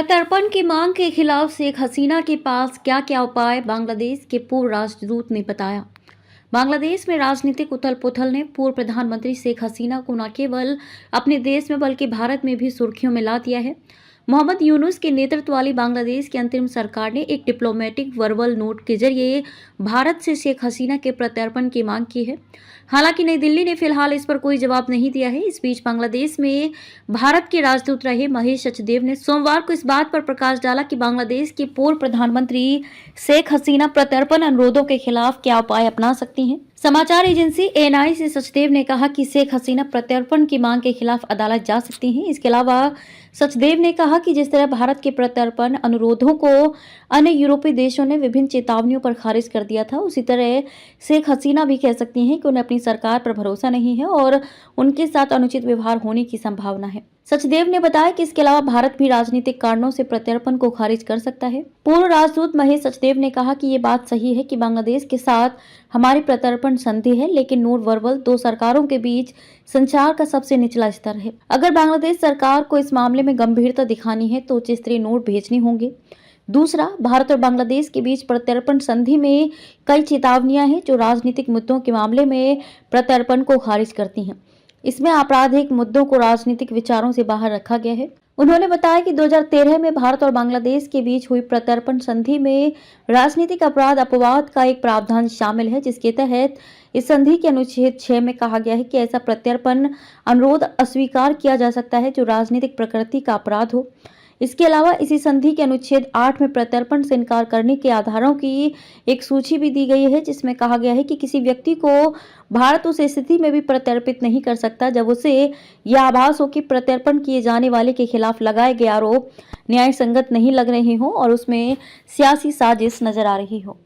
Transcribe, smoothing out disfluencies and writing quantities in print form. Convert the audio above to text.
प्रत्यर्पण की मांग के खिलाफ शेख हसीना के पास क्या क्या उपाय, बांग्लादेश के पूर्व राष्ट्रदूत ने बताया। बांग्लादेश में राजनीतिक उथल पुथल ने पूर्व प्रधानमंत्री शेख हसीना को न केवल अपने देश में बल्कि भारत में भी सुर्खियों में ला दिया है। मोहम्मद यूनुस के नेतृत्व वाली बांग्लादेश की अंतरिम सरकार ने एक डिप्लोमेटिक वर्बल नोट के जरिए भारत से शेख हसीना के प्रत्यर्पण की मांग की है। हालांकि नई दिल्ली ने फिलहाल इस पर कोई जवाब नहीं दिया है। इस बीच बांग्लादेश में भारत के राजदूत रहे महेश सचदेव ने सोमवार को इस बात पर प्रकाश डाला कि बांग्लादेश की पूर्व प्रधानमंत्री शेख हसीना प्रत्यर्पण अनुरोधों के खिलाफ क्या उपाय अपना सकती हैं। समाचार एजेंसी एएनआई से सचदेव ने कहा कि शेख हसीना प्रत्यर्पण की मांग के खिलाफ अदालत जा सकती हैं। इसके अलावा सचदेव ने कहा कि जिस तरह भारत के प्रत्यर्पण अनुरोधों को अन्य यूरोपीय देशों ने विभिन्न चेतावनियों पर खारिज कर दिया था, उसी तरह शेख हसीना भी कह सकती हैं कि उन्हें अपनी सरकार पर भरोसा नहीं है और उनके साथ अनुचित व्यवहार होने की संभावना है। सचदेव ने बताया कि इसके अलावा भारत भी राजनीतिक कारणों से प्रत्यर्पण को खारिज कर सकता है। पूर्व राजदूत महेश सचदेव ने कहा कि ये बात सही है कि बांग्लादेश के साथ हमारी प्रत्यर्पण संधि है, लेकिन नोट वर्बल दो सरकारों के बीच संचार का सबसे निचला स्तर है। अगर बांग्लादेश सरकार को इस मामले में गंभीरता दिखानी है तो उच्च स्तरीय नोट भेजने होंगे। दूसरा, भारत और बांग्लादेश के बीच प्रत्यर्पण संधि में कई चेतावनियां हैं जो राजनीतिक मुद्दों के मामले में प्रत्यर्पण को खारिज करती हैं। इसमें आपराधिक मुद्दों को राजनीतिक विचारों से बाहर रखा गया है। उन्होंने बताया कि 2013 में भारत और बांग्लादेश के बीच हुई प्रत्यर्पण संधि में राजनीतिक अपराध अपवाद का एक प्रावधान शामिल है, जिसके तहत इस संधि के अनुच्छेद 6 में कहा गया है कि ऐसा प्रत्यर्पण अनुरोध अस्वीकार किया जा सकता है जो राजनीतिक प्रकृति का अपराध हो। इसके अलावा इसी संधि के अनुच्छेद 8 में प्रत्यर्पण से इनकार करने के आधारों की एक सूची भी दी गई है, जिसमें कहा गया है कि किसी व्यक्ति को भारत उस स्थिति में भी प्रत्यर्पित नहीं कर सकता जब उसे यह आभास हो कि प्रत्यर्पण किए जाने वाले के खिलाफ लगाए गए आरोप न्याय संगत नहीं लग रहे हों और उसमें सियासी साजिश नजर आ रही हो।